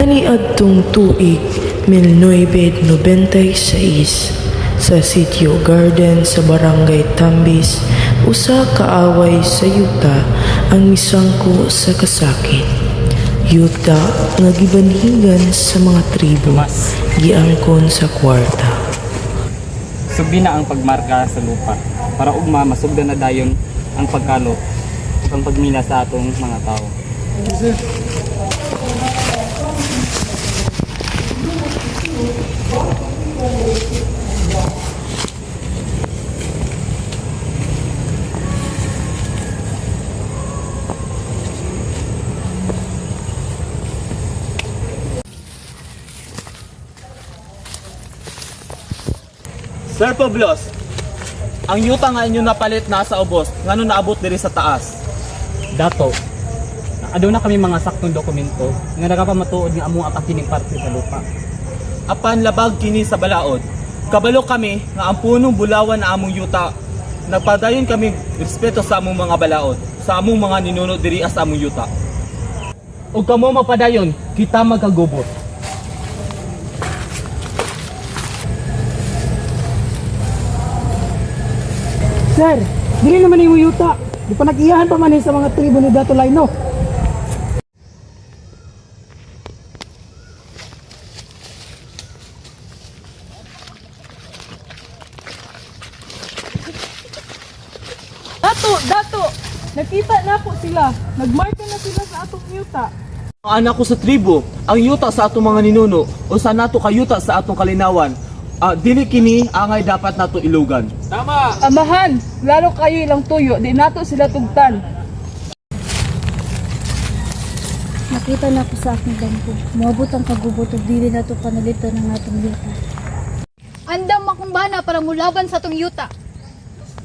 Kaniadtong tuig 1996 sa Sitio Garden sa Barangay Tambis, usa kaaway sa yuta ang misangko sa kasakit. Yuta nga gibanhigan sa mga tribo, giangkon sa kwarta. Sugdi na ang pagmarka sa lupa para ugma masugdan na dayon ang pagkalot ang pagmina sa atong mga tao. Sir Poblos, ang yuta nga inyo napalit nasa ubos, ngano naabot diri sa taas? Dato, aduna kami mga saktong dokumento nga nagapamatuod nga among akakining parte sa lupa. Apan labag kini sa balaod. Kabalo kami nga ang punong bulawan na among yuta. Nagpadayon kami respeto sa among mga balaod, sa among mga ninuno diri sa among yuta. Ug kamo mapadayon, kita magkagubot. Sir, dili naman yung yuta. Di pa nag-iyahan pa man sa mga tribo ni Dato Laino. Dato! Nakita na po sila. Nagmarka na sila sa atong yuta. Ang anak ko sa tribo, ang yuta sa atong mga ninuno, o sa nato kayuta sa atong kalinawan, dili kini angay dapat nato ilugan. Amahan, lalo kayo ilang tuyo, di nato sila tugtan. Nakita na ko sa aking bangko. Moabot ang kagubot ug dili na to panalitan ng atong yuta. Andam makumbana para mulaban sa tong yuta.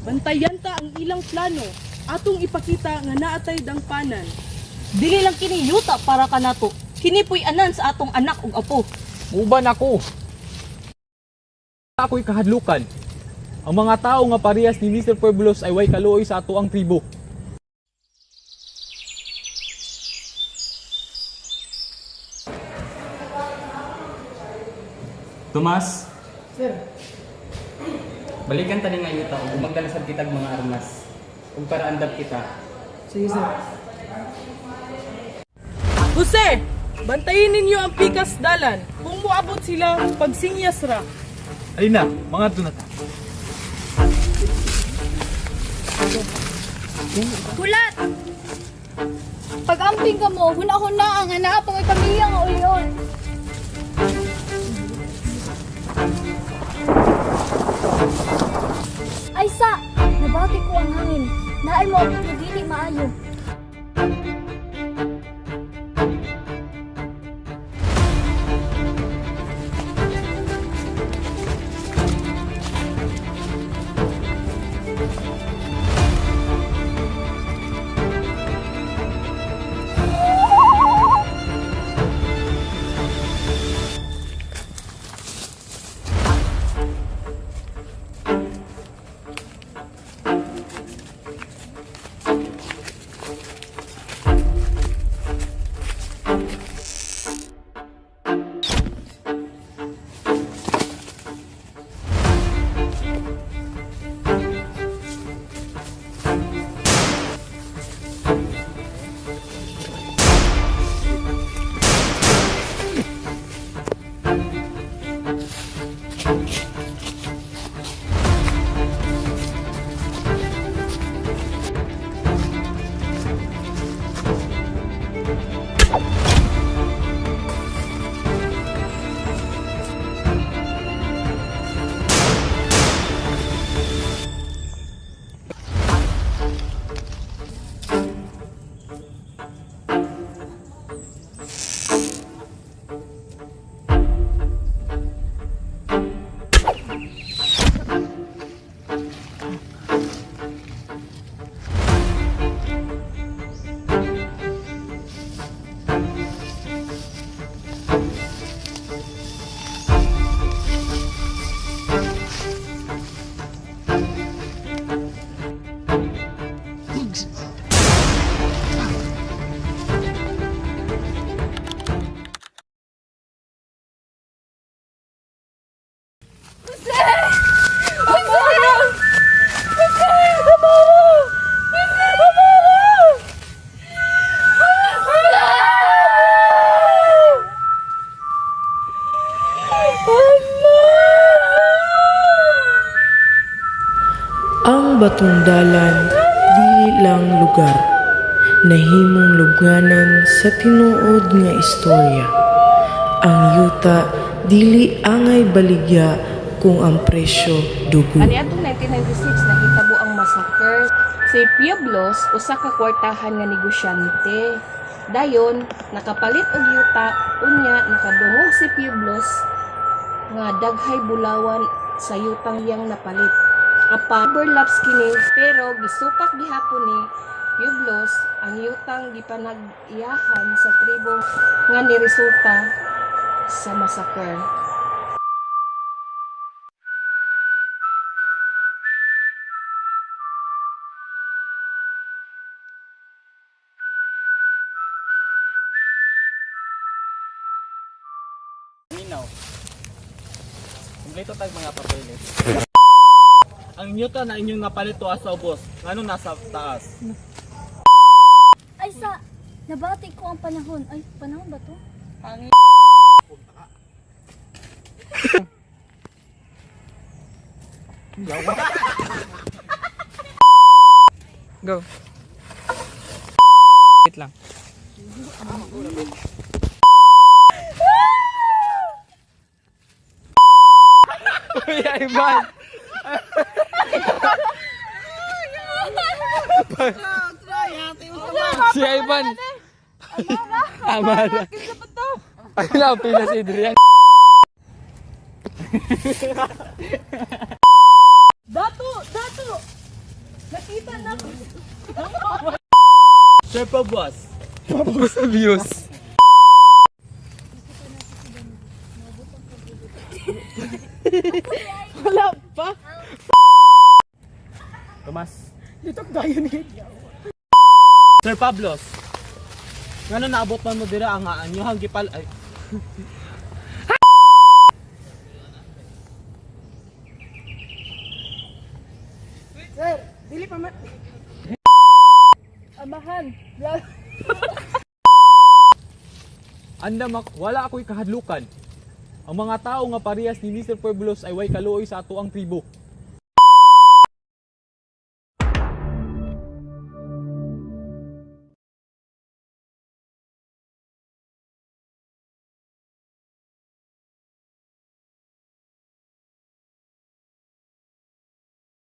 Bantayan ta ang ilang plano. Atong ipakita nga naatay dangpanan. Dili lang kini yuta para kanato. Kini puy anan sa atong anak ug apo. Uban ako. Ako'y kahadlukan. Ang mga tao nga parehas ni Mr. Pueblos ay way kaluoy sa ato ang tribo. Tomas, Sir. Balikan tani nga yuta ug magdalasad kitag mga armas. Ug para andam kita. Sige, sir. Jose, bantayin ninyo ang pikas dalan. Kung moabot sila, pagsinyas ra. Alina, mga dunata. Kulat! Pag-amping ka mo, huna-huna ang anak pang pamilya nga ulion. Ay sa! Nabati ko ang hangin. Naay mo abot nga dili maayo. ang batong dalan dili lang lugar, nahimong lubnganan sa tinuod nga istorya. Ang yuta dili angay baligya kung ang presyo dugo. Ani atong 1996 nahitabo ang massacre. Si Pueblos usa ka kwartahan nga negosyante. Dayon nakapalit og yuta unya nakadungog si Pueblos nga daghay bulawan sa yutang iyang napalit. Apa overlaps kini pero gisupak gihapon ni Pueblos ang yutang gipanag-iyahan sa tribo nga niresulta sa massacre. Minaw. Kumpleto tag mga papeles. Ang yuta na inyong napalit tuwa sa ubos, ngano nasa taas. Ay sa, nabati ko ang panahon. Ay, panahon ba to? Go. Wait lang. Uy, Ivan! Si Ivan! Amara! Ay na, pila si Adrian. Dato! Nakita na ko. Sir Pueblos, Sa views. Wala pa. Tomas. Dito tayo ni. Sir Pablos, ngano naabot man mo dira ang anyuhang gipal ay Sir, dili pa man. Amahan. Andamak, wala ako'y kahadlukan. Ang mga tao nga parehas ni Mr. Pueblos ay way kaluoy sa ato ang tribo.